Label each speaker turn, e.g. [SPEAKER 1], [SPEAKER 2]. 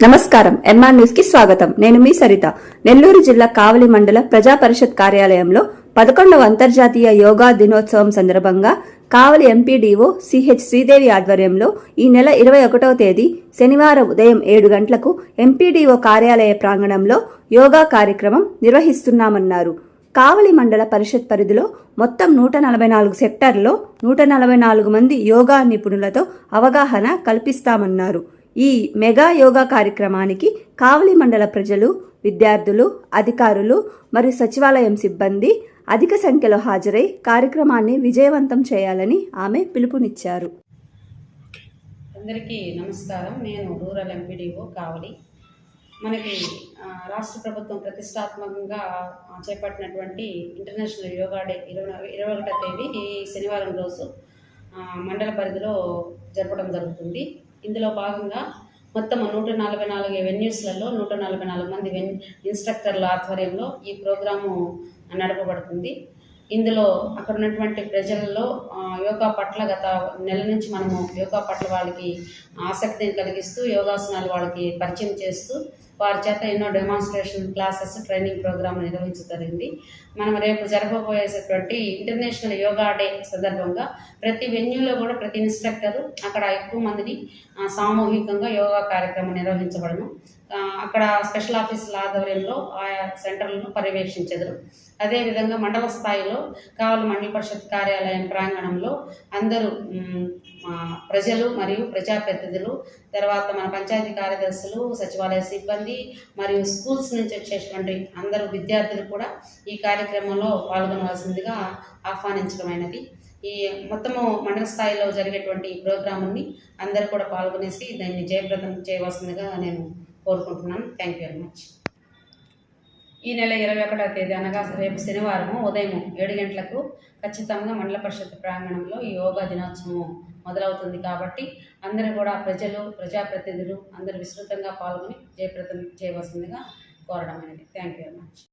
[SPEAKER 1] నమస్కారం. MR news కి స్వాగతం. నేను మీ సరిత. నెల్లూరు జిల్లా కావలి మండల ప్రజా పరిషత్ కార్యాలయంలో 11వ అంతర్జాతీయ యోగా దినోత్సవం సందర్భంగా కావలి ఎంపీడీఓ సిహెచ్ శ్రీదేవి ఆధ్వర్యంలో ఈ నెల 21వ తేదీ శనివారం ఉదయం 7 గంటలకు ఎంపీడీఓ కార్యాలయ ప్రాంగణంలో యోగా కార్యక్రమం నిర్వహిస్తున్నామన్నారు. కావలి మండల పరిషత్ పరిధిలో మొత్తం 144 సెక్టార్లలో 144 మంది యోగా నిపుణులతో అవగాహన కల్పిస్తామన్నారు. ఈ మెగా యోగా కార్యక్రమానికి కావలి మండల ప్రజలు, విద్యార్థులు, అధికారులు మరియు సచివాలయం సిబ్బంది అధిక సంఖ్యలో హాజరై కార్యక్రమాన్ని విజయవంతం చేయాలని ఆమె పిలుపునిచ్చారు.
[SPEAKER 2] అందరికీ నమస్కారం. నేను రూరల్ ఎంపీడీఓ కావలి. మనకి రాష్ట్ర ప్రభుత్వం ప్రతిష్టాత్మకంగా చేపట్టినటువంటి ఇంటర్నేషనల్ యోగా డే 21వ తేదీ ఈ శనివారం రోజు మండల పరిధిలో జరపడం జరుగుతుంది. ఇందులో భాగంగా మొత్తం 144 వెన్యూస్లలో 144 మంది ఇన్స్ట్రక్టర్ల ఆధ్వర్యంలో ఈ ప్రోగ్రాము నడపబడుతుంది. ఇందులో అక్కడ ఉన్నటువంటి ప్రజల్లో యోగా పట్ల గత నెల నుంచి మనము యోగా పట్ల వాళ్ళకి ఆసక్తిని కలిగిస్తూ యోగాసనాలు వాళ్ళకి పరిచయం చేస్తూ వారి చేత ఎన్నో డెమాన్స్ట్రేషన్ క్లాసెస్, ట్రైనింగ్ ప్రోగ్రామ్ నిర్వహించగలిగింది. మనం రేపు జరగబోయేటువంటి ఇంటర్నేషనల్ యోగా డే సందర్భంగా ప్రతి వెన్యూలో కూడా ప్రతి ఇన్స్ట్రక్టరు అక్కడ ఎక్కువ మందిని సామూహికంగా యోగా కార్యక్రమం నిర్వహించబడను. అక్కడ స్పెషల్ ఆఫీసుల ఆధ్వర్యంలో ఆయా సెంటర్లను పర్యవేక్షించెదరు. అదేవిధంగా మండల స్థాయిలో కావలి మండల పరిషత్ కార్యాలయం ప్రాంగణంలో అందరూ ప్రజలు మరియు ప్రజాప్రతినిధులు, తర్వాత మన పంచాయతీ కార్యదర్శులు, సచివాలయ సిబ్బంది మరియు స్కూల్స్ నుంచి వచ్చేటువంటి అందరూ విద్యార్థులు కూడా ఈ కార్యక్రమంలో పాల్గొనవలసిందిగా ఆహ్వానించడమైనది. ఈ మొత్తము మండల స్థాయిలో జరిగేటువంటి ఈ ప్రోగ్రాముని అందరూ కూడా పాల్గొనేసి దాన్ని జయప్రదం చేయవలసిందిగా నేను కోరుకుంటున్నాను. Thank you very much. ఈ నెల 21వ తేదీ అనగా రేపు శనివారం ఉదయం 7 గంటలకు ఖచ్చితంగా మండల పరిషత్ ప్రాంగణంలో ఈ యోగా దినోత్సవం మొదలవుతుంది. కాబట్టి అందరూ కూడా ప్రజలు, ప్రజాప్రతినిధులు అందరూ విస్తృతంగా పాల్గొని జయప్రదం చేయవలసిందిగా కోరడమైనది. Thank you very much.